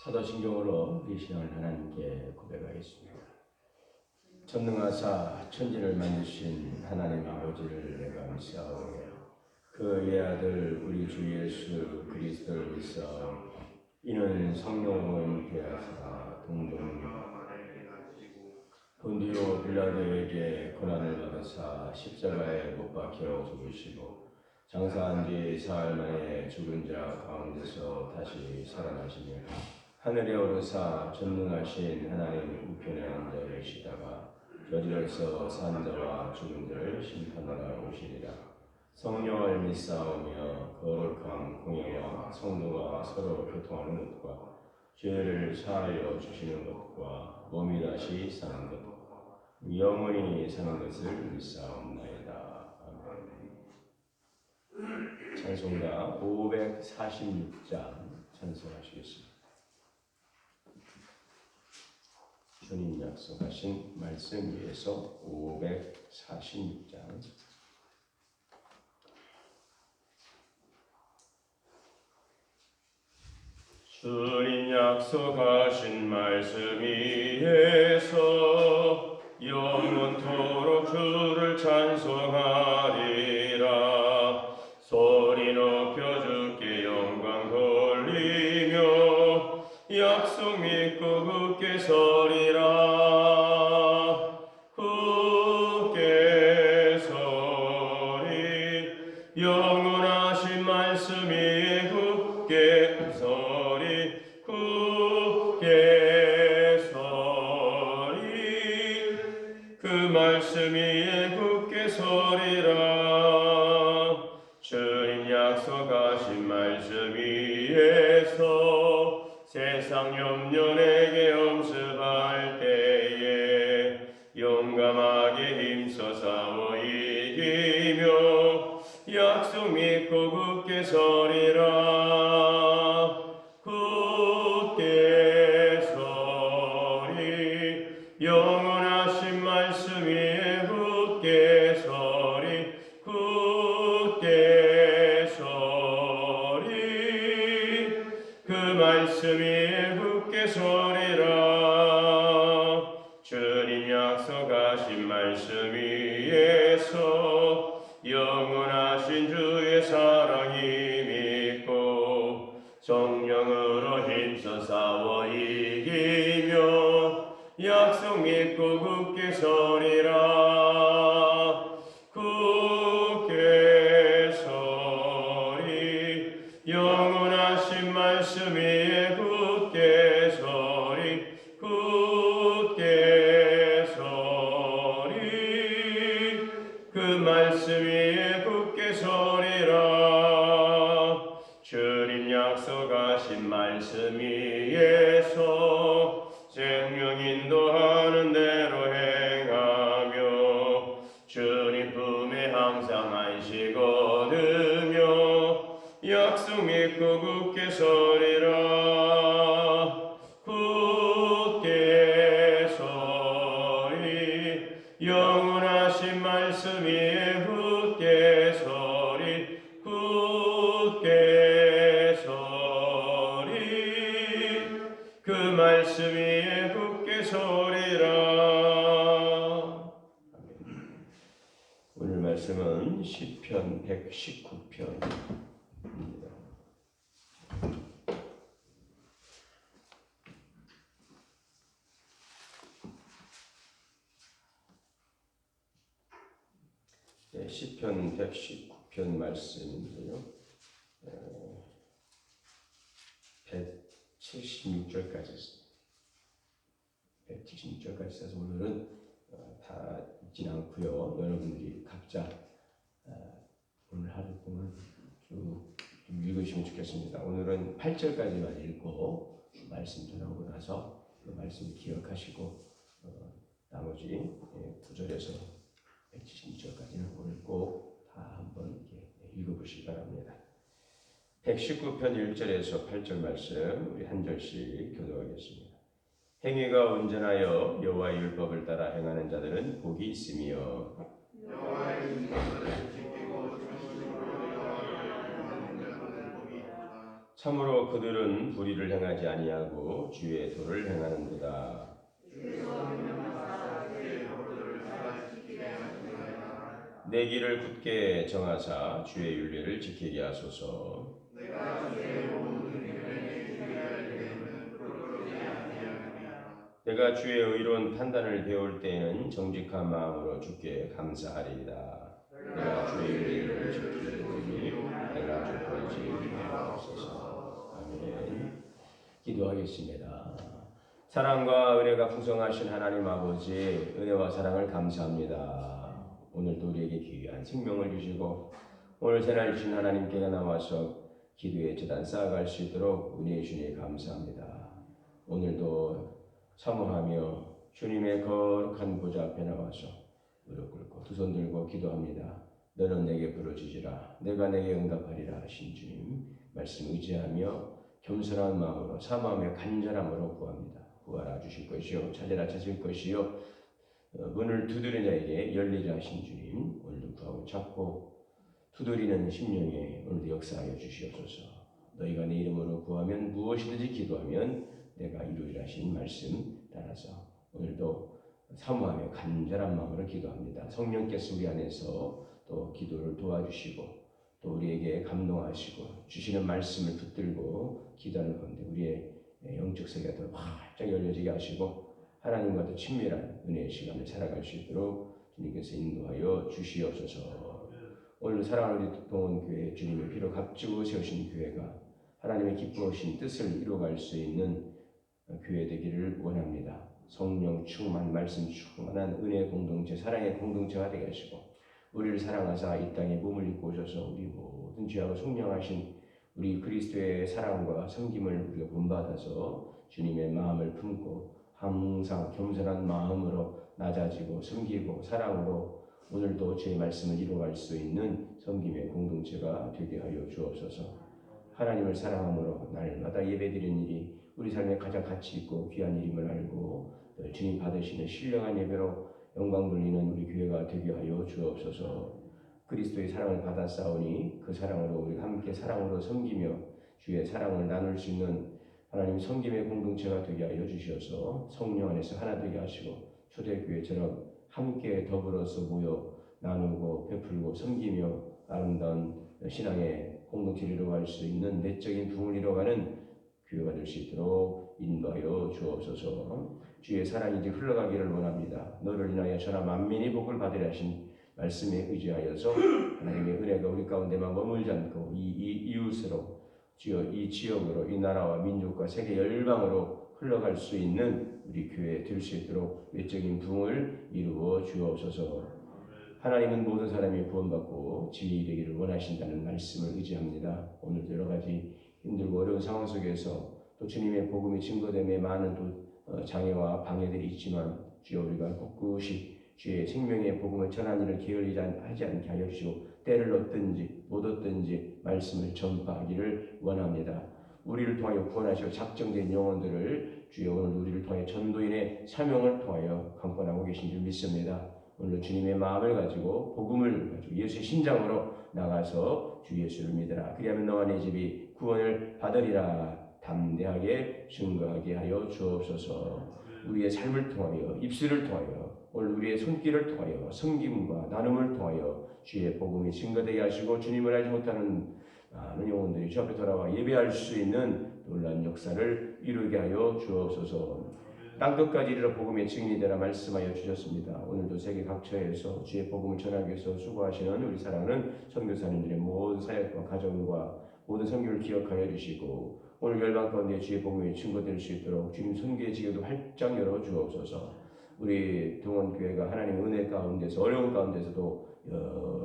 사도신경으로 우리 신앙을 하나님께 고백하겠습니다. 전능하사 천지를 만드신 하나님 아버지를 내가 믿사오며 그 외아들 우리 주 예수 그리스도를 믿사오며 이는 성령을 대하사 동정하며 본디오 빌라도에게 고난을 받으사 십자가에 못 박혀 죽으시고 장사한 뒤 사흘 만에 죽은 자 가운데서 다시 살아나시며 하늘에 오르사 전능하신 하나님 우편에 앉아 계시다가 저리로서 산 자와 죽은 자를 심판하러 오시리라. 성령을 믿사오며 거룩한 공예와 성도가 서로 교통하는 것과 죄를 사하여 주시는 것과 몸이 다시 사는 것 영원히 사는 것을 믿사옵나이다. 아멘. 찬송가 546장 찬송하시겠습니다. 주님 약속하신 말씀 위에서 546장 주님 약속하신 말씀 위에서 영원토록 주를 찬송하리라. 소리 높여 주께 영광 돌리며 약속 믿고 굳게 서리라. 굳게 서리 영원하신 말씀 위에 굳게 서리 굳게 서리 그 말씀 위에 굳게 서리라. 주님 약속하신 말씀 위에서 세상 염려 내게 엄습할 때에 용감하게 힘써 싸워 이기며 약속 믿고 굳게 서리라. 굳게 서리 영원하신 말씀 위에 굳게 서리 굳게 서리 그 말씀 위에 굳게 서리라. 주님 약속하신 말씀 위에서 영원하신 주의 사랑이 믿고 성령으로 힘써 싸워 이기며 약속 믿고 굳게 서리라. 굳게 서리 영원하신 말씀 위에 굳게 서리 굳게 서리 그 말씀 위에 굳게 서리라. 주님 약속하신 말씀 위에서 생명 인도하는 대로 행하며 주님 품에 항상 안식 얻으며 약속 믿고 굳게 서리라. 굳게 서리 영원하신 말씀 위에 굳게 서리 굳게 서리 그 말씀 위에 굳게 서리라. 오늘 말씀은 시편 119편입니다. 시편 119편 말씀인데요. 176절까지 176절까지 써서 오늘은 다 읽진 않고요. 여러분들이 각자 오늘 하루 동안 쭉 읽으시면 좋겠습니다. 오늘은 8절까지만 읽고 말씀 전하고 나서 그 말씀 기억하시고 나머지 9절에서 176절까지는 오늘 꼭 다 한번 읽어보시기 바랍니다. 119편 1절에서 8절 말씀 우리 한 절씩 교독하겠습니다. 행위가 온전하여 여호와의 율법을 따라 행하는 자들은 복이 있으며 여호와의 율법을 지키고 진실로 여호와를 행하는 자들은 복이 있도다. 참으로 그들은 불의를 행하지 아니하고 주의 도를 행하는도다. 내 길을 굳게 정하사 주의 윤례를 지키게 하소서. 내가 주의 의로운 판단을 배울 때에는 정직한 마음으로 주께 감사하리이다. 내가 주의 윤례를 지키리니 내가 주권지 없소서. 아멘. 기도하겠습니다. 사랑과 은혜가 풍성하신 하나님 아버지, 은혜와 사랑을 감사합니다. 오늘도 우리에게 귀한 생명을 주시고 오늘 새날 주신 하나님께 나와서 기도의 제단 쌓아갈 수 있도록 은혜해 주니 감사합니다. 오늘도 사모하며 주님의 거룩한 보좌 앞에 나와서 무릎 꿇고 두 손 들고 기도합니다. 너는 내게 부르짖으라 내가 내게 응답하리라 하신 주님 말씀 의지하며 겸손한 마음으로 사모하며 간절함으로 구합니다. 구하라 주실 것이요 찾으라 찾을 것이요 문을 두드리는 자에게 열리라 하신 주님 오늘도 구하고 찾고 두드리는 심령에 오늘도 역사하여 주시옵소서. 너희가 내 이름으로 구하면 무엇이든지 기도하면 내가 이루리라 하신 말씀 따라서 오늘도 사모하며 간절한 마음으로 기도합니다. 성령께서 우리 안에서 또 기도를 도와주시고 또 우리에게 감동하시고 주시는 말씀을 붙들고 기도하는 가운데 우리의 영적 세계가 더 활짝 열려지게 하시고 하나님과 더 친밀한 은혜의 시간을 살아갈 수 있도록 주님께서 인도하여 주시옵소서. 오늘 사랑하는 우리 동원교회 주님의 피로 값지고 세우신 교회가 하나님의 기뻐하신 뜻을 이루어갈 수 있는 교회 되기를 원합니다. 성령 충만, 말씀 충만한 은혜의 공동체, 사랑의 공동체가 되게 하시고 우리를 사랑하사 이 땅에 몸을 입고 오셔서 우리 모든 죄하고 속량하신 우리 그리스도의 사랑과 섬김을 우리가 본받아서 주님의 마음을 품고 항상 겸손한 마음으로 낮아지고 섬기고 사랑으로 오늘도 주의 말씀을 이루어갈 수 있는 섬김의 공동체가 되게 하여 주옵소서. 하나님을 사랑함으로 날마다 예배드리는 일이 우리 삶에 가장 가치 있고 귀한 일임을 알고 주님 받으시는 신령한 예배로 영광 돌리는 우리 교회가 되게 하여 주옵소서. 그리스도의 사랑을 받아 싸우니 그 사랑으로 우리 함께 사랑으로 섬기며 주의 사랑을 나눌 수 있는 하나님 섬김의 공동체가 되게 하여 주시어서 성령 안에서 하나 되게 하시고 초대교회처럼 함께 더불어서 모여 나누고 베풀고 섬기며 아름다운 신앙의 공동체를 이루어갈 수 있는 내적인 부흥을 이루어가는 교회가 될 수 있도록 인도하여 주옵소서. 주의 사랑이 이제 흘러가기를 원합니다. 너를 인하여 전하 만민이 복을 받으려 하신 말씀에 의지하여서 하나님의 은혜가 우리 가운데만 머물지 않고 이 이웃으로 주여 이 지역으로 이 나라와 민족과 세계 열방으로 흘러갈 수 있는 우리 교회 될 수 있도록 외적인 부흥을 이루어 주옵소서. 하나님은 모든 사람이 구원받고 지혜이 되기를 원하신다는 말씀을 의지합니다. 오늘도 여러 가지 힘들고 어려운 상황 속에서 또 주님의 복음이 증거됨에 많은 또 장애와 방해들이 있지만 주여 우리가 꿋꿋이 주의 생명의 복음을 전하는 일을 게을리 하지 않게 하여 주시고 때를 얻든지 못 얻든지 말씀을 전파하기를 원합니다. 우리를 통하여 구원하시고 작정된 영혼들을 주여 오늘 우리를 통하여 전도인의 사명을 통하여 강권하고 계신 줄 믿습니다. 오늘 주님의 마음을 가지고 복음을 가지고 예수의 신장으로 나가서 주 예수를 믿으라. 그리하면 너와 내 집이 구원을 받으리라. 담대하게 증거하게 하여 주옵소서. 우리의 삶을 통하여 입술을 통하여 오늘 우리의 손길을 통하여 섬김과 나눔을 통하여 주의 복음이 증거되게 하시고 주님을 알지 못하는 많은 영혼들이 주 앞에 돌아와 예배할 수 있는 놀라운 역사를 이루게 하여 주옵소서. 땅끝까지 이르러 복음의 증인이 되라 말씀하여 주셨습니다. 오늘도 세계 각처에서 주의 복음을 전하기 위해서 수고하시는 우리 사랑하는 선교사님들의 모든 사역과 가정과 모든 선교를 기억하여 주시고 오늘 열방 가운데 주의 복음이 증거될 수 있도록 주님 선교의 지혜도 활짝 열어 주옵소서. 우리 동원교회가 하나님의 은혜 가운데서 어려운 가운데서도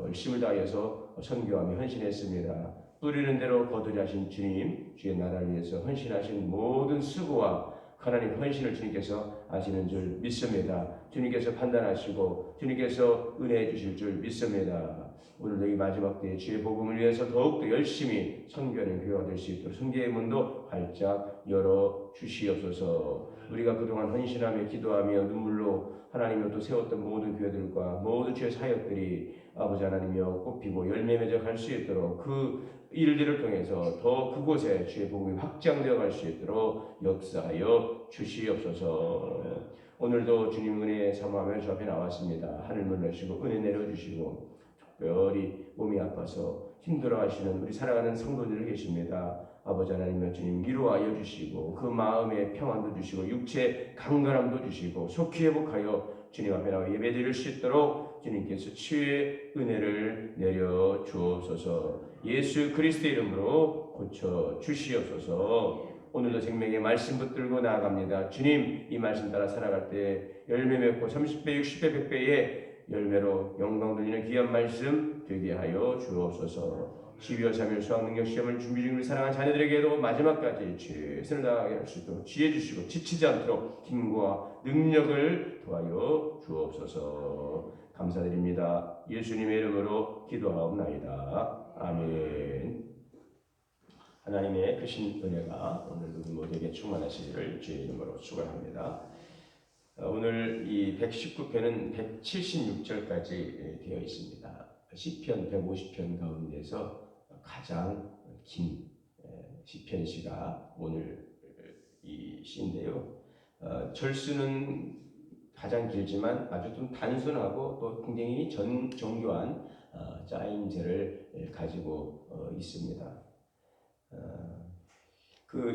열심을 다하여서 선교하며 헌신했습니다. 뿌리는 대로 거두려 하신 주님, 주의 나라를 위해서 헌신하신 모든 수고와 하나님 헌신을 주님께서 아시는 줄 믿습니다. 주님께서 판단하시고 주님께서 은혜해 주실 줄 믿습니다. 오늘도 이 마지막 때에 주의 복음을 위해서 더욱더 열심히 선교하는 교회가 될 수 있도록 선교의 문도 활짝 열어 주시옵소서. 우리가 그동안 헌신하며 기도하며 눈물로 하나님을 또 세웠던 모든 교회들과 모든 주의 사역들이 아버지 하나님이여 꽃피고 열매 맺어 갈 수 있도록 그 일들을 통해서 더 그곳에 주의 복음이 확장되어 갈 수 있도록 역사하여 주시옵소서. 오늘도 주님 은혜에 사모하며 주 앞에 나왔습니다. 하늘 물러주시고 은혜 내려주시고 특별히 몸이 아파서 힘들어하시는 우리 사랑하는 성도들이 계십니다. 아버지 하나님 주님 위로하여 주시고 그 마음에 평안도 주시고 육체 강건함도 주시고 속히 회복하여 주님 앞에 나와 예배드릴 수 있도록 주님께서 치유의 은혜를 내려 주옵소서. 예수 그리스도의 이름으로 고쳐 주시옵소서. 오늘도 생명의 말씀 붙들고 나아갑니다. 주님 이 말씀 따라 살아갈 때 열매 맺고 30배 60배 100배의 열매로 영광 돌리는 귀한 말씀 되게 하여 주옵소서. 12월 3일 수학능력 시험을 준비 중인 우리 사랑하는 자녀들에게도 마지막까지 최선을 다하게 할 수 있도록 지혜 주시고 지치지 않도록 힘과 능력을 도하여 주옵소서. 감사드립니다. 예수님의 이름으로 기도하옵나이다. 아멘. 하나님의 크신 은혜가 오늘도 우리 모두에게 충만하시기를 주의 이름으로 축원합니다. 오늘 이 119편은 176절까지 되어 있습니다. 시편 150편 가운데서 가장 긴 시편시가 오늘 이 시인데요. 절수는 가장 길지만 아주 좀 단순하고 또 굉장히 정교한 짜임새를 가지고 있습니다.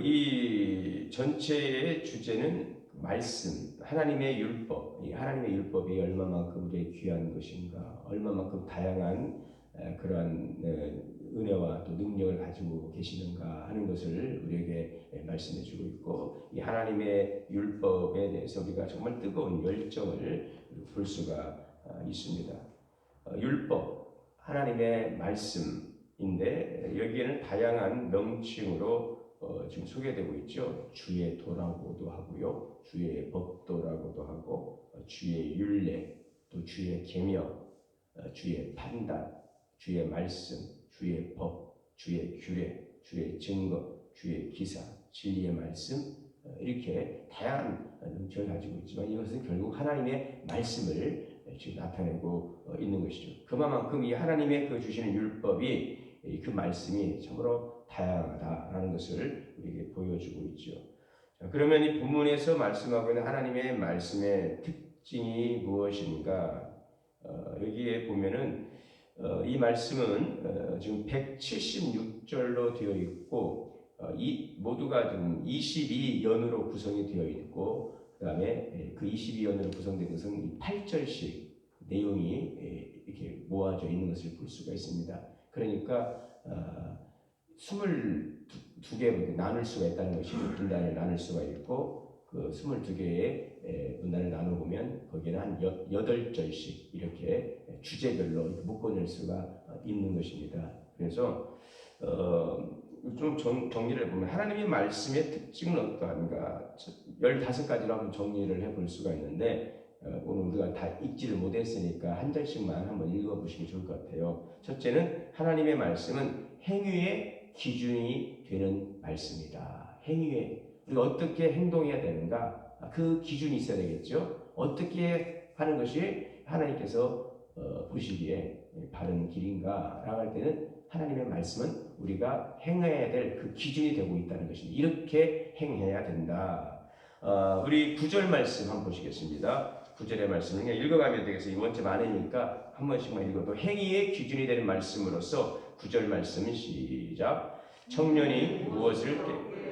이 전체의 주제는 말씀, 하나님의 율법, 이 하나님의 율법이 얼마만큼 우리의 귀한 것인가, 얼마만큼 다양한 그러한 은혜와 또 능력을 가지고 계시는가 하는 것을 우리에게 말씀해주고 있고, 이 하나님의 율법에 대해서 우리가 정말 뜨거운 열정을 볼 수가 있습니다. 율법, 하나님의 말씀인데 여기에는 다양한 명칭으로 지금 소개되고 있죠. 주의 도라고도 하고요, 주의 법도라고도 하고, 주의 율례, 또 주의 계명, 주의 판단, 주의 말씀, 주의 법, 주의 규례, 주의 증거, 주의 기사, 진리의 말씀, 이렇게 다양한 명칭을 가지고 있지만 이것은 결국 하나님의 말씀을 지금 나타내고 있는 것이죠. 그만큼 이 하나님의 그 주시는 율법이, 그 말씀이 참으로 다양하다라는 것을 우리에게 보여주고 있죠. 자, 그러면 이 본문에서 말씀하고 있는 하나님의 말씀의 특징이 무엇인가? 여기에 보면은 이 말씀은 지금 176절로 되어 있고, 이 모두가 지금 22연으로 구성이 되어 있고, 그 다음에 그 22연으로 구성된 것은 8절씩 내용이 이렇게 모아져 있는 것을 볼 수가 있습니다. 그러니까 22개 나눌 수가 있다는 것이, 분단을 나눌 수가 있고, 그 22개의 분단을 나눠보면 거기에는 한 8절씩 이렇게 주제별로 묶어낼 수가 있는 것입니다. 그래서 좀 정리를 해보면 하나님의 말씀의 특징은 어떠한가 15가지로 한번 정리를 해볼 수가 있는데, 오늘 우리가 다 읽지를 못했으니까 한 절씩만 한번 읽어보시면 좋을 것 같아요. 첫째는 하나님의 말씀은 행위의 기준이 되는 말씀이다. 행위의, 우리가 어떻게 행동해야 되는가, 그 기준이 있어야 되겠죠. 어떻게 하는 것이 하나님께서 보시기에 바른 길인가 라고 할 때는 하나님의 말씀은 우리가 행해야 될 그 기준이 되고 있다는 것입니다. 이렇게 행해야 된다. 우리 9절 말씀 한번 보시겠습니다. 9절의 말씀을 그냥 읽어가면 되겠어요. 이번 주 많으니까 한 번씩만 읽어도 행위의 기준이 되는 말씀으로서 9절 말씀 시작. 청년이 무엇을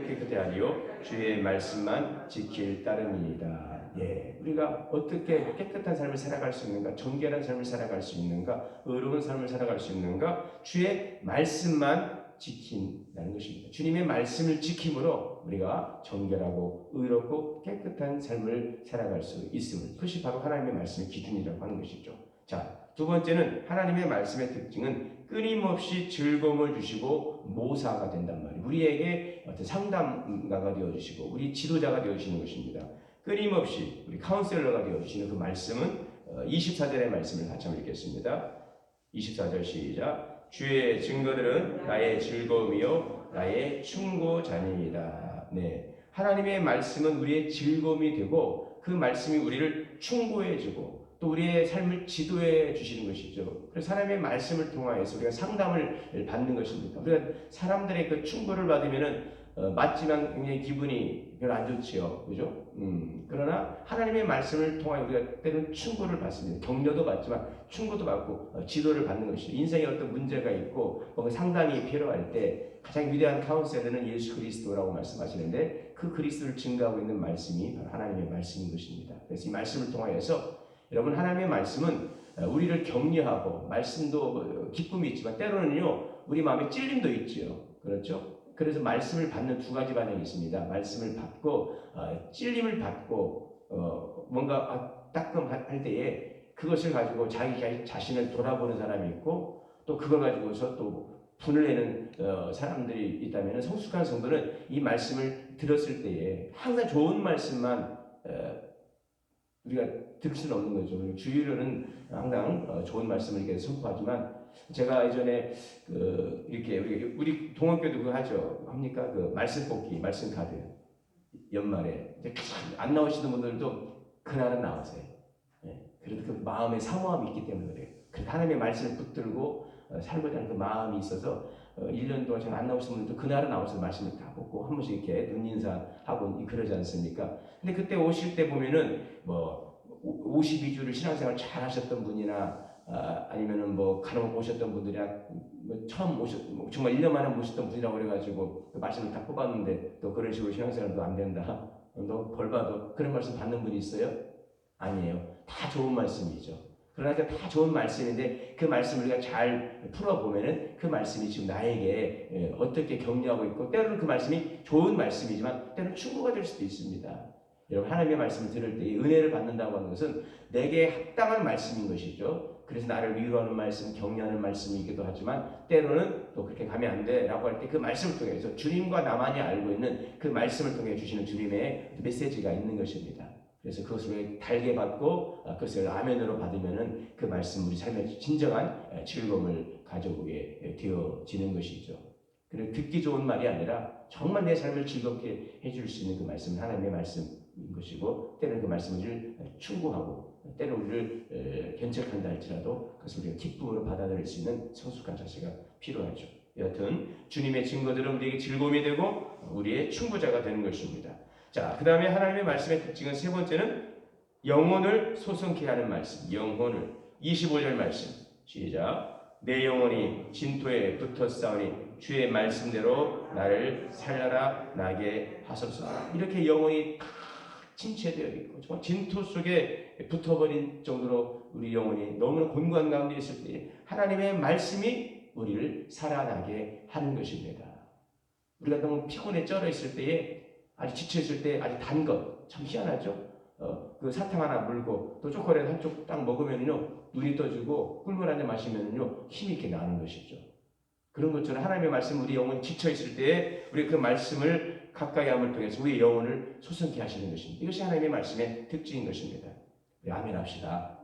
깨끗해 하리요? 주의 말씀만 지킬 따름이니이다. 예, 우리가 어떻게 깨끗한 삶을 살아갈 수 있는가, 정결한 삶을 살아갈 수 있는가, 의로운 삶을 살아갈 수 있는가, 주의 말씀만 지킨다는 것입니다. 주님의 말씀을 지킴으로 우리가 정결하고 의롭고 깨끗한 삶을 살아갈 수 있음을, 그것이 바로 하나님의 말씀의 기준이라고 하는 것이죠. 자, 두 번째는 하나님의 말씀의 특징은 끊임없이 즐거움을 주시고 모사가 된단 말이에요. 우리에게 어떤 상담가가 되어주시고 우리 지도자가 되어주시는 것입니다. 끊임없이 우리 카운셀러가 되어주시는 그 말씀은 24절의 말씀을 같이 한번 읽겠습니다. 24절 시작. 주의 증거들은 나의 즐거움이요 나의 충고자니이다. 네, 하나님의 말씀은 우리의 즐거움이 되고 그 말씀이 우리를 충고해주고 또 우리의 삶을 지도해 주시는 것이죠. 그래서 하나님의 말씀을 통하여서 우리가 상담을 받는 것입니다. 우리가 사람들의 그 충고를 받으면은 맞지만 굉장히 기분이 별로 안 좋지요, 그죠? 그러나 하나님의 말씀을 통하여 우리가 때로는 충고를 받습니다. 격려도 받지만 충고도 받고 지도를 받는 것이죠. 인생에 어떤 문제가 있고 뭔가 상담이 필요할 때 가장 위대한 카운셀러는 예수 그리스도라고 말씀하시는데 그 그리스도를 증거하고 있는 말씀이 바로 하나님의 말씀인 것입니다. 그래서 이 말씀을 통하여서 여러분 하나님의 말씀은 우리를 격려하고 말씀도 기쁨이 있지만 때로는요 우리 마음에 찔림도 있지요. 그렇죠? 그래서 말씀을 받는 두 가지 반응이 있습니다. 말씀을 받고 찔림을 받고 뭔가 따끔할 때에 그것을 가지고 자기 자신을 돌아보는 사람이 있고 또 그걸 가지고서 또 분을 내는 사람들이 있다면 성숙한 성도는 이 말씀을 들었을 때에 항상 좋은 말씀만 우리가 들을 수는 없는 거죠. 주일은 항상 좋은 말씀을 이렇게 선포하지만 제가 예전에 이렇게 우리 동학교도 그거 하죠. 합니까? 그 말씀 뽑기, 말씀 카드 연말에 안 나오시는 분들도 그날은 나오세요. 네. 그래도 그 마음에 사모함이 있기 때문에 그래요. 그 하나님의 말씀을 붙들고 살고자 하는 그 마음이 있어서 1년 동안 잘 안 나오시는 분들도 그날은 나오셔서 말씀을 다 뽑고 한 번씩 이렇게 눈인사하고 그러지 않습니까? 근데 그때 오실 때 보면은 뭐 52주를 신앙생활 잘 하셨던 분이나 아니면은 뭐 간혹 오셨던 분들이나 뭐 처음 뭐 정말 1년 만에 오셨던 분이라고 그래가지고 그 말씀을 다 뽑았는데 또 그런 식으로 신앙생활도 안 된다. 너 벌 받아. 그런 말씀 받는 분이 있어요? 아니에요. 다 좋은 말씀이죠. 그러나 다 좋은 말씀인데 그 말씀을 우리가 잘 풀어보면은 그 말씀이 지금 나에게 어떻게 격려하고 있고 때로는 그 말씀이 좋은 말씀이지만 때로는 충고가 될 수도 있습니다. 여러분 하나님의 말씀을 들을 때 은혜를 받는다고 하는 것은 내게 합당한 말씀인 것이죠. 그래서 나를 위로하는 말씀, 격려하는 말씀이기도 하지만 때로는 또 그렇게 가면 안 돼라고 할 때 그 말씀을 통해서 주님과 나만이 알고 있는 그 말씀을 통해 주시는 주님의 메시지가 있는 것입니다. 그래서 그것을 달게 받고 그것을 아멘으로 받으면은 그 말씀 우리 삶의 진정한 즐거움을 가져오게 되어지는 것이죠. 그리고 듣기 좋은 말이 아니라 정말 내 삶을 즐겁게 해줄 수 있는 그 말씀은 하나님의 말씀인 것이고 때로는 그 말씀을 충고하고 때로는 우리를 견책한다 할지라도 그것을 우리가 기쁨으로 받아들일 수 있는 성숙한 자세가 필요하죠. 여하튼 주님의 증거들은 우리에게 즐거움이 되고 우리의 충고자가 되는 것입니다. 자, 그 다음에 하나님의 말씀의 특징은 세 번째는 영혼을 소성케 하는 말씀. 영혼을 25절 말씀 시작. 내 영혼이 진토에 붙어 싸우니 주의 말씀대로 나를 살려라 나게 하소서. 이렇게 영혼이 침체되어 있고 정말 진토 속에 붙어버린 정도로 우리 영혼이 너무나 곤고한 가운데 있을 때 하나님의 말씀이 우리를 살아나게 하는 것입니다. 우리가 너무 피곤에 쩔어 있을 때에 아주 지쳐있을 때 아주 단 것 참 희한하죠. 그 사탕 하나 물고 또 초콜릿 한쪽 딱 먹으면요 눈이 떠지고 꿀물 한 잔 마시면요 힘이 이렇게 나는 것이죠. 그런 것처럼 하나님의 말씀 우리 영혼이 지쳐있을 때에 우리 그 말씀을 가까이 함을 통해서 우리 영혼을 소성케 하시는 것입니다. 이것이 하나님의 말씀의 특징인 것입니다. 네, 아멘 합시다.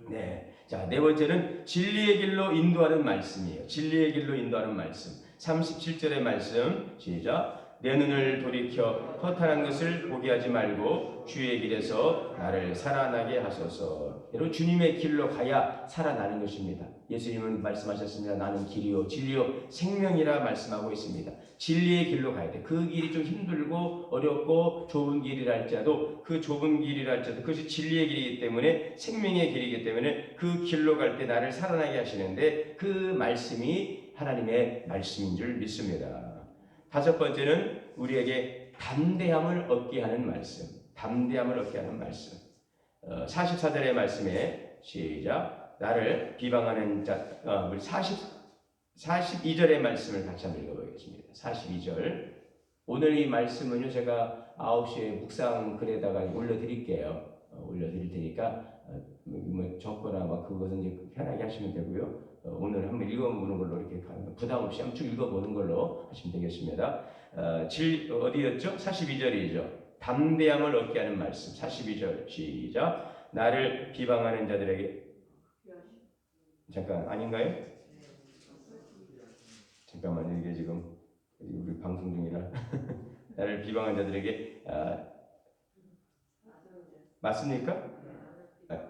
네, 자, 네 번째는 진리의 길로 인도하는 말씀이에요. 진리의 길로 인도하는 말씀. 37절의 말씀 시작. 내 눈을 돌이켜 허탄한 것을 보게 하지 말고 주의 길에서 나를 살아나게 하소서. 여러분 주님의 길로 가야 살아나는 것입니다. 예수님은 말씀하셨습니다. 나는 길이요 진리요 생명이라 말씀하고 있습니다. 진리의 길로 가야 돼. 그 길이 좀 힘들고 어렵고 좁은 길이라 할지라도 그 좁은 길이라 할지라도 그것이 진리의 길이기 때문에 생명의 길이기 때문에 그 길로 갈 때 나를 살아나게 하시는데 그 말씀이 하나님의 말씀인 줄 믿습니다. 다섯 번째는 우리에게 담대함을 얻게 하는 말씀. 담대함을 얻게 하는 말씀. 44절의 말씀에 시작. 나를 비방하는 자, 우리 42절의 말씀을 같이 한번 읽어보겠습니다. 42절. 오늘 이 말씀은요, 제가 9시에 묵상 글에다가 올려드릴게요. 올려드릴 테니까, 뭐 적거나 막 그것은 이제 편하게 하시면 되고요. 오늘 한번 읽어보는 걸로 이렇게 부담 없이 한번 쭉 읽어보는 걸로 하시면 되겠습니다. 어디였죠? 42절이죠. 담대함을 얻게 하는 말씀. 42절 시작. 나를 비방하는 자들에게 잠깐 아닌가요? 잠깐만 이게 지금 우리 방송 중이라 나를 비방한 자들에게 맞습니까?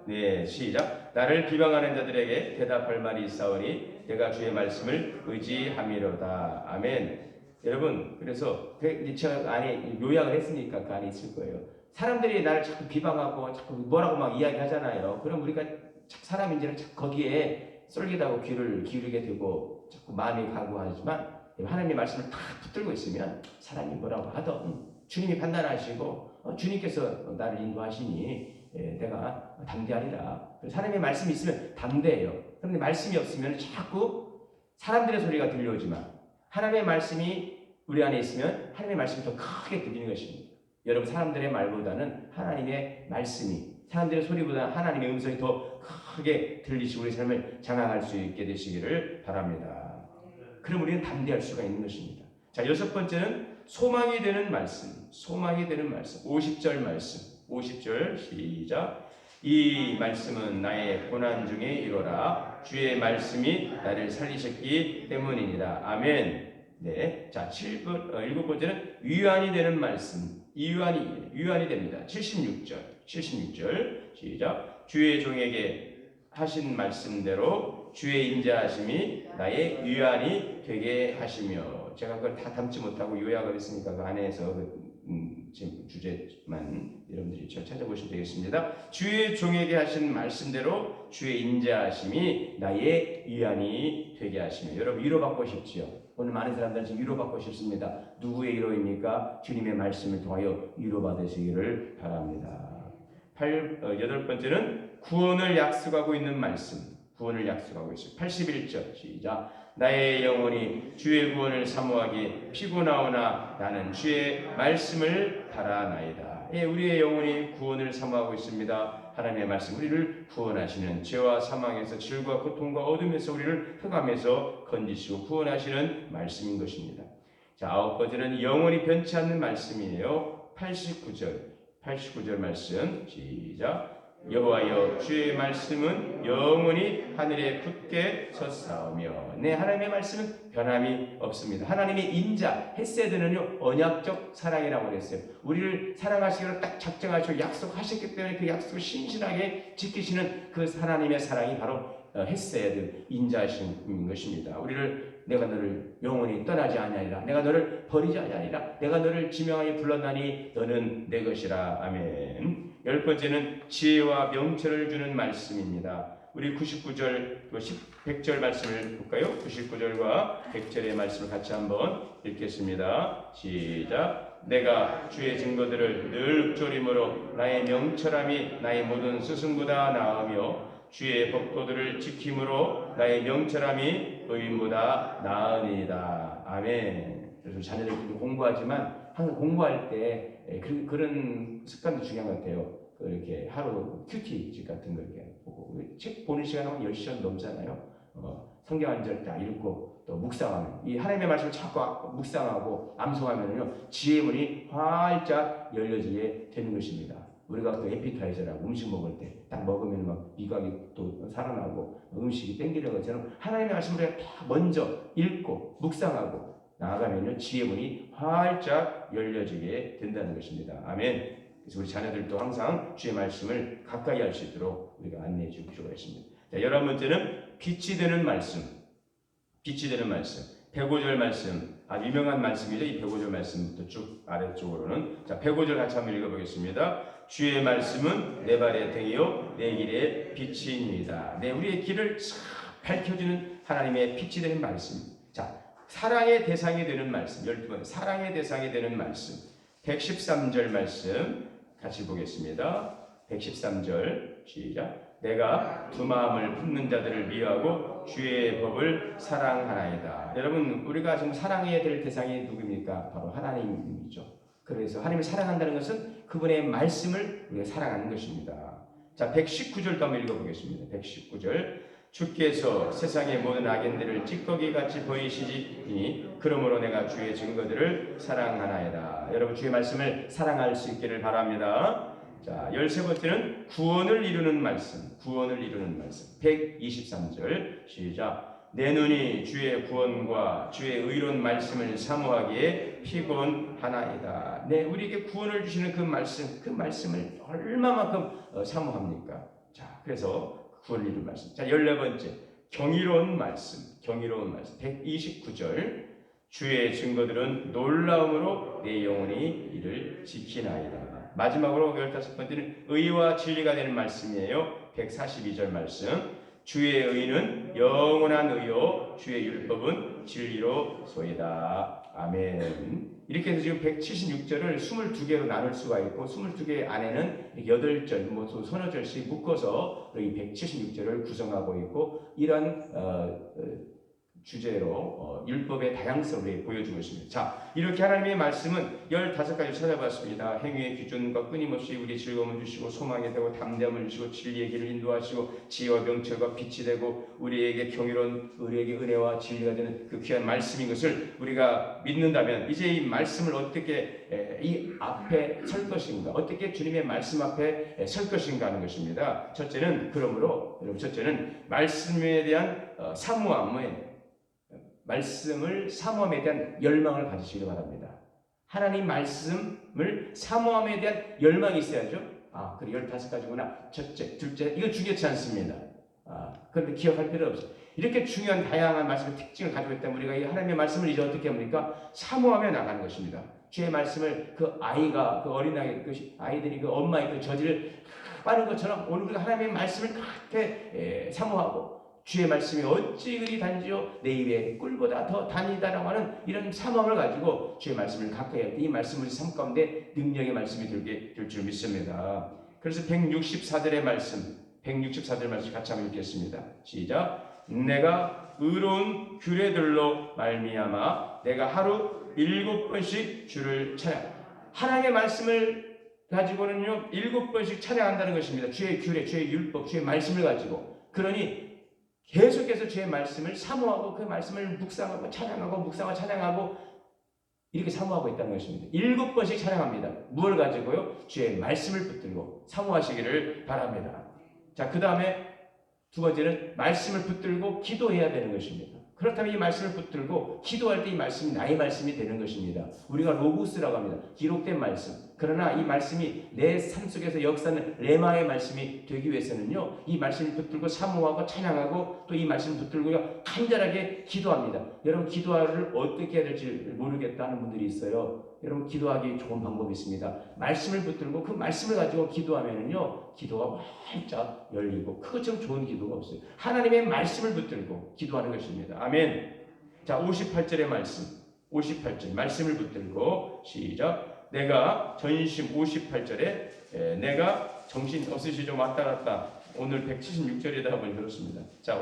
네, 시작. 나를 비방하는 자들에게 대답할 말이 있사오니 내가 주의 말씀을 의지함이로다. 아멘. 여러분, 그래서 제가 안에 요약을 했으니까 그 안에 있을 거예요. 사람들이 나를 자꾸 비방하고 자꾸 뭐라고 막 이야기하잖아요. 그럼 우리가 사람인지는 거기에 쏠깃하고 귀를 기울이게 되고 자꾸 마음이 가고 하지만 하나님의 말씀을 다 붙들고 있으면 사람이 뭐라고 하든 주님이 판단하시고 주님께서 나를 인도하시니 내가 담대하리라. 하나님의 말씀이 있으면 담대해요. 그런데 말씀이 없으면 자꾸 사람들의 소리가 들려오지만 하나님의 말씀이 우리 안에 있으면 하나님의 말씀이 더 크게 들리는 것입니다. 여러분, 사람들의 말보다는 하나님의 말씀이, 사람들의 소리보다 하나님의 음성이 더 크게 들리시고 우리 삶을 장악할 수 있게 되시기를 바랍니다. 그럼 우리는 담대할 수가 있는 것입니다. 자, 여섯 번째는 소망이 되는 말씀. 소망이 되는 말씀. 50절 말씀. 50절 시작. 이 말씀은 나의 고난 중에 이로라. 주의 말씀이 나를 살리셨기 때문이니라. 아멘. 네. 자, 7번째는 위안이 되는 말씀. 위안이 됩니다. 76절 시작. 주의 종에게 하신 말씀대로 주의 인자하심이 나의 위안이 되게 하시며. 제가 그걸 다 담지 못하고 요약을 했으니까 그 안에서 주제만 여러분들이 찾아보시면 되겠습니다. 주의 종에게 하신 말씀대로 주의 인자하심이 나의 위안이 되게 하시며. 여러분, 위로받고 싶지요? 오늘 많은 사람들은 지금 위로받고 싶습니다. 누구의 위로입니까? 주님의 말씀을 통하여 위로받으시기를 바랍니다. 여덟 번째는 구원을 약속하고 있는 말씀. 구원을 약속하고 있어요. 81절 시작. 나의 영혼이 주의 구원을 사모하기 피곤하오나 나는 주의 말씀을 바라나이다. 예, 우리의 영혼이 구원을 사모하고 있습니다. 하나님의 말씀, 우리를 구원하시는 죄와 사망에서 질과 고통과 어둠에서 우리를 흑암에서 건지시고 구원하시는 말씀인 것입니다. 자, 아홉 번째는 영원히 변치 않는 말씀이에요. 89절 말씀 시작. 여호와여 주의 말씀은 영원히 하늘에 굳게 섰사오며. 네, 하나님의 말씀은 변함이 없습니다. 하나님의 인자 헤세드는요 언약적 사랑이라고 그랬어요. 우리를 사랑하시기로 딱 작정하시고 약속하셨기 때문에 그 약속을 신실하게 지키시는 그 하나님의 사랑이 바로 헤세드, 인자하신 것입니다. 내가 너를 영원히 떠나지 아니하리라. 내가 너를 버리지 아니하리라. 내가 너를 지명하여 불렀나니 너는 내 것이라. 아멘. 열 번째는 지혜와 명철을 주는 말씀입니다. 우리 99절, 100절 말씀을 볼까요? 99절과 100절의 말씀을 같이 한번 읽겠습니다. 시작. 내가 주의 증거들을 늘 읊조림으로 나의 명철함이 나의 모든 스승보다 나으며 주의 법도들을 지킴으로 나의 명철함이 의인보다 나으니이다. 아멘. 그래서 자녀들끼리 공부하지만 항상 공부할 때 그런 습관도 중요한 것 같아요. 이렇게 하루 큐티 같은 거 이렇게 보고 책 보는 시간 하면 10시간 넘잖아요. 성경 한 절 딱 읽고 또 묵상하면 이 하나님의 말씀을 자꾸 묵상하고 암송하면요 지혜의 문이 활짝 열려지게 되는 것입니다. 우리가 또 에피타이저라고 음식 먹을 때 딱 먹으면 막 미각이 또 살아나고 음식이 땡기는 것처럼 하나님의 말씀을 우리가 다 먼저 읽고 묵상하고 나아가면요 지혜의 문이 활짝 열려지게 된다는 것입니다. 아멘. 그래서 우리 자녀들도 항상 주의 말씀을 가까이 할 수 있도록 우리가 안내해 줄 필요가 있습니다. 자, 11번째는 빛이 되는 말씀. 빛이 되는 말씀. 105절 말씀. 아주 유명한 말씀이죠. 이 105절 말씀부터 쭉 아래쪽으로는. 자, 105절 같이 한번 읽어보겠습니다. 주의 말씀은 내 발의 등이요 내 길의 빛입니다. 네, 우리의 길을 밝혀주는 하나님의 빛이 되는 말씀. 자, 사랑의 대상이 되는 말씀. 12번 사랑의 대상이 되는 말씀. 113절 말씀 같이 보겠습니다. 113절 시작. 내가 두 마음을 품는 자들을 미워하고 주의 법을 사랑하나이다. 여러분, 우리가 지금 사랑해야 될 대상이 누구입니까? 바로 하나님이죠. 그래서 하나님을 사랑한다는 것은 그분의 말씀을 우리가 사랑하는 것입니다. 자, 119절도 한번 읽어보겠습니다. 119절. 주께서 세상의 모든 악인들을 찌꺼기같이 보이시니 그러므로 내가 주의 증거들을 사랑하나이다. 여러분, 주의 말씀을 사랑할 수 있기를 바랍니다. 자, 13번째는 구원을 이루는 말씀. 구원을 이루는 말씀. 123절 시작. 내 눈이 주의 구원과 주의 의로운 말씀을 사모하기에 피곤하나이다. 네, 우리에게 구원을 주시는 그 말씀을 얼마만큼 사모합니까? 자, 그래서 구원을 이루는 말씀. 자, 14번째 경이로운 말씀. 경이로운 말씀. 129절 주의 증거들은 놀라움으로 내 영혼이 이를 지키나이다. 마지막으로 15번째는 의와 진리가 되는 말씀이에요. 142절 말씀. 주의 의는 영원한 의요 주의 율법은 진리로소이다. 아멘. 이렇게 해서 지금 176절을 22개로 나눌 수가 있고 22개 안에는 8절, 서너 절씩 묶어서 이 176절을 구성하고 있고 이런 주제로 율법의 다양성을 보여주고 있습니다. 자, 이렇게 하나님의 말씀은 15가지 찾아봤습니다. 행위의 기준과 끊임없이 우리의 즐거움을 주시고 소망이 되고 담대함을 주시고 진리의 길을 인도하시고 지혜와 명철과 빛이 되고 우리에게 경이로운 우리에게 은혜와 진리가 되는 그 귀한 말씀인 것을 우리가 믿는다면 이제 이 말씀을 어떻게 이 앞에 설 것인가, 어떻게 주님의 말씀 앞에 설 것인가 하는 것입니다. 첫째는 그러므로 여러분 첫째는 말씀에 대한 말씀을 사모함에 대한 열망을 가지시기 바랍니다. 하나님 말씀을 사모함에 대한 열망이 있어야죠. 그래 15가지구나. 첫째, 둘째, 이거 중요치 않습니다. 그런데 기억할 필요 없어요. 이렇게 중요한 다양한 말씀의 특징을 가지고 있다면 우리가 이 하나님의 말씀을 이제 어떻게 합니까? 사모하며 나가는 것입니다. 주의 말씀을 그 어린아이들이 그 엄마의 그 저지를 빠는 것처럼 오늘 우리가 하나님의 말씀을 그렇게 사모하고 주의 말씀이 어찌 그리 단지요 내 입에 꿀보다 더 단이다라고 하는 이런 사모함을 가지고 주의 말씀을 가까이 할 때 이 말씀은 삶 가운데 능력의 말씀이 될 줄 믿습니다. 그래서 164절의 말씀 같이 한번 읽겠습니다. 시작. 내가 의로운 규례들로 말미암아 내가 하루 7번씩 주를 찬양. 하나님의 말씀을 가지고는요 7번씩 찬양한다는 것입니다. 주의 규례, 주의 율법, 주의 말씀을 가지고. 그러니 계속해서 주의 말씀을 사모하고 그 말씀을 묵상하고 찬양하고 묵상하고 찬양하고 이렇게 사모하고 있다는 것입니다. 7번씩 찬양합니다. 무엇을 가지고요? 주의 말씀을 붙들고 사모하시기를 바랍니다. 자, 그 다음에 두 번째는 말씀을 붙들고 기도해야 되는 것입니다. 그렇다면 이 말씀을 붙들고 기도할 때 이 말씀이 나의 말씀이 되는 것입니다. 우리가 로고스라고 합니다. 기록된 말씀. 그러나 이 말씀이 내 삶 속에서 역사하는 레마의 말씀이 되기 위해서는요, 이 말씀을 붙들고 사모하고 찬양하고 또 이 말씀을 붙들고요, 간절하게 기도합니다. 여러분, 기도를 어떻게 해야 될지 모르겠다는 분들이 있어요. 여러분, 기도하기 좋은 방법이 있습니다. 말씀을 붙들고 그 말씀을 가지고 기도하면은요, 기도가 활짝 열리고 그것처럼 좋은 기도가 없어요. 하나님의 말씀을 붙들고 기도하는 것입니다. 아멘. 자, 58절의 말씀을 붙들고 시작. 내가 전심 58절에 내가 정신 없으시죠? 왔다 갔다. 오늘 176절에다 한번 들었습니다. 자,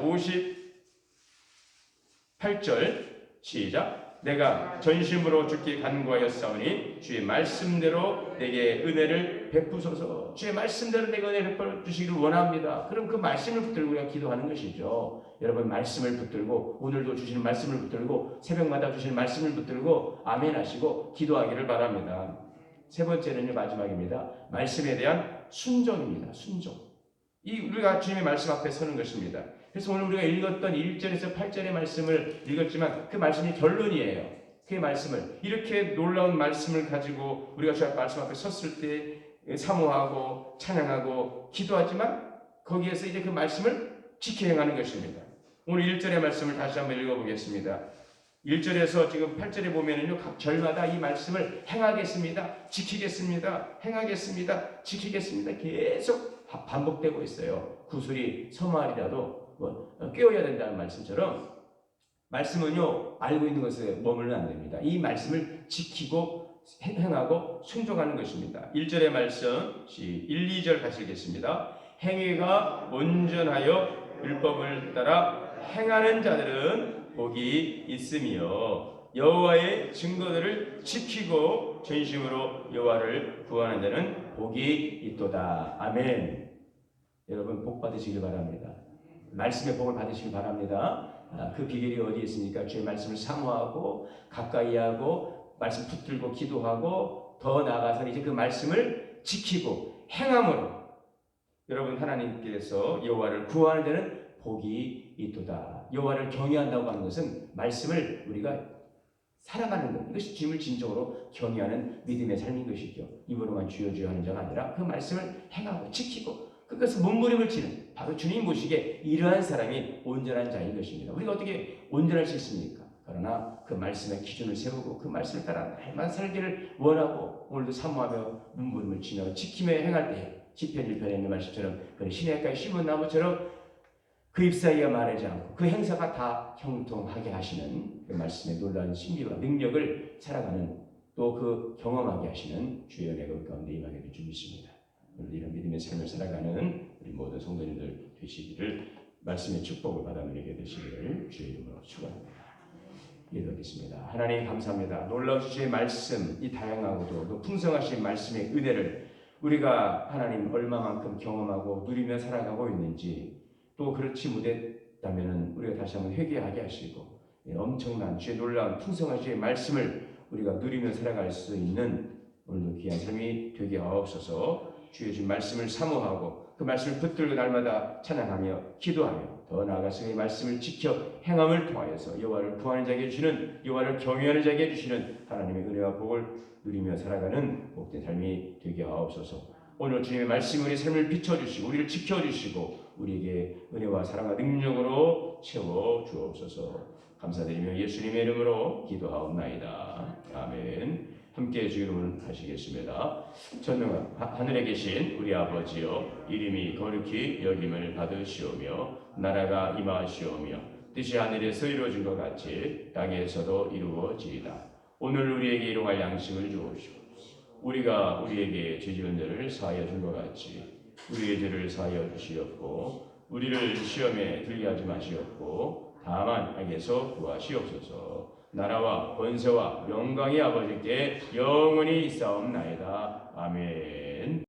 58절 시작. 내가 전심으로 주께 간구하였사오니 주의 말씀대로 내게 은혜를 베푸소서. 주의 말씀대로 내게 은혜를 베풀어 주시기를 원합니다. 그럼 그 말씀을 붙들고 우리가 기도하는 것이죠. 여러분, 말씀을 붙들고 오늘도 주시는 말씀을 붙들고 새벽마다 주시는 말씀을 붙들고 아멘 하시고 기도하기를 바랍니다. 세 번째는요, 마지막입니다. 말씀에 대한 순종입니다. 순종. 우리가 주님의 말씀 앞에 서는 것입니다. 그래서 오늘 우리가 읽었던 1절에서 8절의 말씀을 읽었지만 그 말씀이 결론이에요. 그 말씀을 이렇게 놀라운 말씀을 가지고 우리가 주의 말씀 앞에 섰을 때 사모하고 찬양하고 기도하지만 거기에서 이제 그 말씀을 지켜 행하는 것입니다. 오늘 1절의 말씀을 다시 한번 읽어보겠습니다. 1절에서 지금 8절에 보면은요, 각 절마다 이 말씀을 행하겠습니다, 지키겠습니다, 행하겠습니다, 지키겠습니다 계속 반복되고 있어요. 구슬이 서말이라도 깨워야 된다는 말씀처럼 말씀은요, 알고 있는 것에 머물면 안 됩니다. 이 말씀을 지키고 행하고 순종하는 것입니다. 1절의 말씀 1, 2절 같이 읽겠습니다. 행위가 온전하여 율법을 따라 행하는 자들은 복이 있으며 여호와의 증거들을 지키고 전심으로 여호와를 구하는 자는 복이 있도다. 아멘. 여러분, 복 받으시길 바랍니다. 말씀의 복을 받으시길 바랍니다. 그 비결이 어디에 있습니까? 주의 말씀을 사모하고 가까이 하고 말씀 붙들고 기도하고 더 나아가서 이제 그 말씀을 지키고 행함으로 여러분 하나님께서 여호와를 구하는 데는 복이 있도다. 여호와를 경외한다고 하는 것은 말씀을 우리가 살아가는 것, 이것이 주님을 진정으로 경외하는 믿음의 삶인 것이죠. 입으로만 주여 주여 하는 자가 아니라 그 말씀을 행하고 지키고 그것을 몸부림을 치는 바로 주님 보시기에 이러한 사람이 온전한 자인 것입니다. 우리가 어떻게 온전할 수 있습니까? 그러나 그 말씀의 기준을 세우고 그 말씀을 따라 날마다 살기를 원하고 오늘도 사모하며 몸부림을 치며 지키며 행할 때 시편 1편에 있는 말씀처럼 그 시냇가에 심은 나무처럼 그 잎사귀가 마르지 않고 그 행사가 다 형통하게 하시는 그 말씀의 놀라운 신비와 능력을 살아가는 또 그 경험하게 하시는 주의 은혜가 가운데 임하게 될 줄 믿습니다. 오늘 이런 믿음의 삶을 살아가는 우리 모든 성도님들 되시기를 말씀의 축복을 받아 누리게 되시기를 주의 이름으로 축원합니다. 기도하겠습니다. 하나님 감사합니다. 놀라우신 주의 말씀, 이 다양하고도 또 풍성하신 말씀의 은혜를 우리가 하나님 얼마만큼 경험하고 누리며 살아가고 있는지 또 그렇지 못했다면 우리가 다시 한번 회개하게 하시고 엄청난 주의 놀라운 풍성한 주의 말씀을 우리가 누리며 살아갈 수 있는 오늘도 귀한 삶이 되게 하옵소서. 주의 주 말씀을 사모하고 그 말씀을 붙들고 날마다 찬양하며 기도하며 더 나아가서 이 말씀을 지켜 행함을 통하여서 여호와를 구하는 자에게 주시는 여호와를 경외하는 자에게 주시는 하나님의 은혜와 복을 누리며 살아가는 복된 삶이 되게 하옵소서. 오늘 주님의 말씀이 우리 삶을 비춰주시고 우리를 지켜주시고 우리에게 은혜와 사랑과 능력으로 채워 주옵소서. 감사드리며 예수님의 이름으로 기도하옵나이다. 아멘. 함께 주기도문을 하시겠습니다. 전능한 하늘에 계신 우리 아버지여, 이름이 거룩히 여김을 받으시오며 나라가 임하시오며 뜻이 하늘에서 이루어진 것 같이 땅에서도 이루어지이다. 오늘 우리에게 일용할 양식을 주옵시오. 우리가 우리에게 죄 지은 자를 사하여 준 것 같이 우리의 죄를 사하여 주시옵고 우리를 시험에 들게 하지 마시옵고 다만 악에서 구하시옵소서. 나라와 권세와 영광이 아버지께 영원히 있사옵나이다. 아멘.